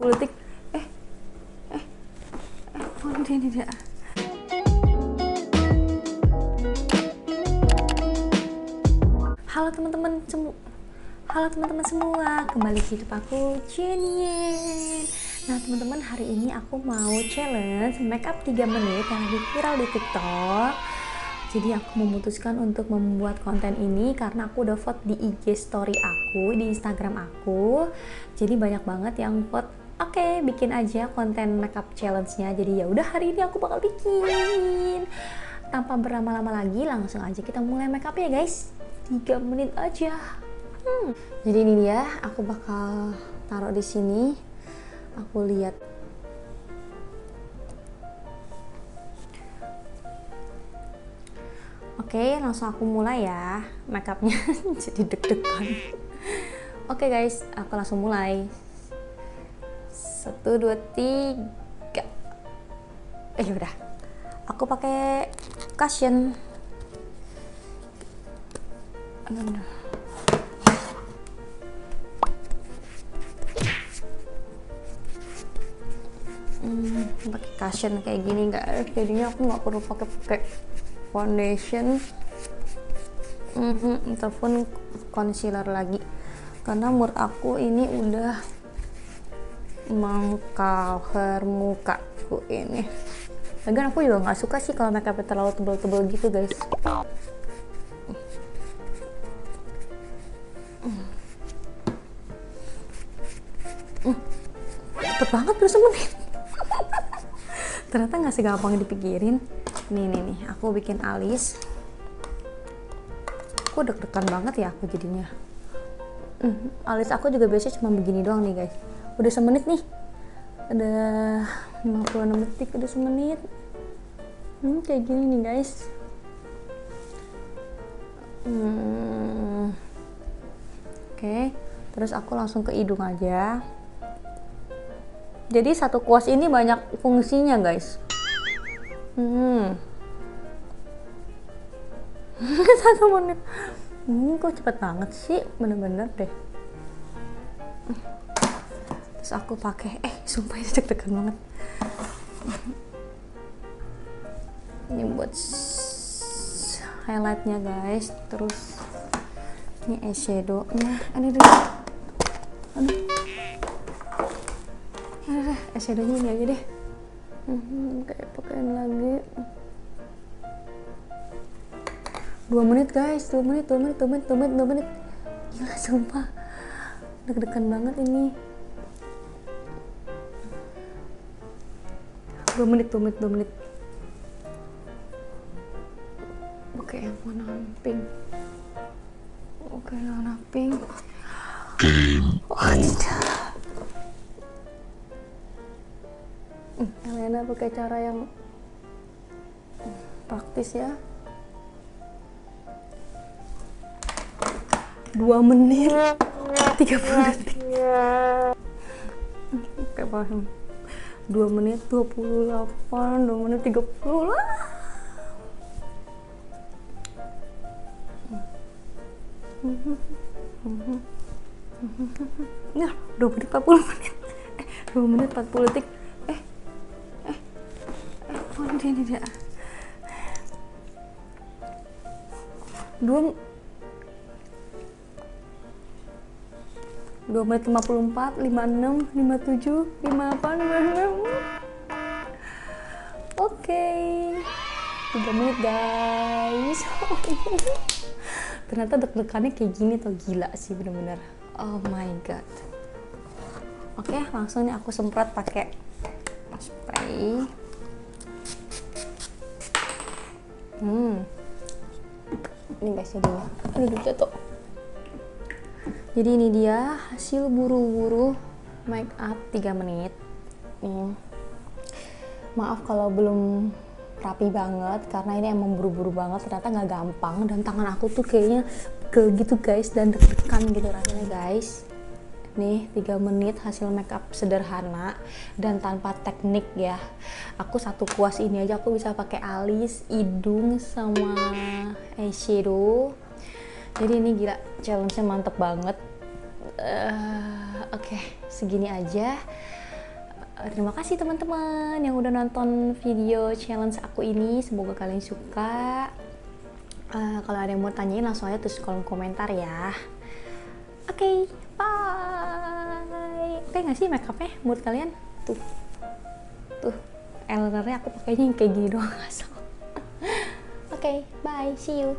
Politik. Oh ini dia. Halo teman-teman semua, kembali ke hidup aku Jenien. Nah teman-teman, hari ini aku mau challenge makeup 3 menit yang lagi viral di TikTok. Jadi aku memutuskan untuk membuat konten ini karena aku udah vote di IG story aku, di Instagram aku. Jadi banyak banget yang vote, oke, bikin aja konten makeup challenge-nya. Jadi ya udah, hari ini aku bakal bikin. Tanpa berlama-lama lagi, langsung aja kita mulai makeup ya guys. 3 menit aja. Jadi ini dia, aku bakal taruh di sini. Aku lihat. Oke, langsung aku mulai ya makeupnya. Jadi deg-degan. Oke guys, aku langsung mulai. 1, 2, 3. Udah. Aku pakai cushion. Pakai cushion kayak gini guys, jadinya aku nggak perlu pakai foundation ataupun concealer lagi, karena menurut aku ini udah mengcover mukaku ini. Lagian aku juga nggak suka sih kalau makeupnya terlalu tebel-tebel gitu guys. Cepet banget udah semenit. Ternyata nggak segampang dipikirin. Nih, aku bikin alis. Aku deg-degan banget ya aku jadinya. Alis aku juga biasanya cuma begini doang nih guys. Udah semenit nih. Udah 56 detik, udah semenit. Kayak gini nih guys. Oke, terus aku langsung ke hidung aja. Jadi satu kuas ini banyak fungsinya guys. 1 menit. Kok cepet banget sih, bener-bener deh. Terus aku pakai, sumpah ini deg-degan banget. Ini buat highlightnya guys. Terus ini eyeshadownya. Aduh. Eyeshadownya ini aja deh. Kayak pakein lagi. 2 menit guys, 2 menit. Gila sumpah, deg-degan banget ini. 2 menit. Oke, yang warna pink. Oke, warna pink. Elena pakai cara yang praktis ya. 2 menit 30 detik. Oke, paham. 2 menit 28, 2 menit 30 lah. Nah, 2 menit 40 menit. 2 menit 40 detik. Ini dia. 2 menit 54, 56, 57, 58, 56. Oke. 3 menit guys. Ternyata deg-degannya kayak gini tuh, gila sih bener-bener. Oh my god. Oke, langsung nih aku semprot pakai spray. Ini guys jadinya. Aduh, jatuh. Jadi ini dia hasil buru-buru make up 3 menit. Maaf kalau belum rapi banget, karena ini emang buru-buru banget. Ternyata nggak gampang, dan tangan aku tuh kayaknya gitu guys, dan deg-degan gitu rasanya guys. Nih 3 menit hasil makeup sederhana dan tanpa teknik ya. Aku satu kuas ini aja aku bisa pakai alis, hidung, sama eyeshadow. Jadi ini gila, challenge-nya mantep banget. Oke, segini aja. Terima kasih teman-teman yang udah nonton video challenge aku ini, semoga kalian suka. Kalau ada yang mau tanyain langsung aja tulis kolom komentar ya. Oke, bye. Oke nggak sih makeupnya menurut kalian? Tuh eyelinernya aku pakainya yang kayak gini doang asal. Oke, bye, see you.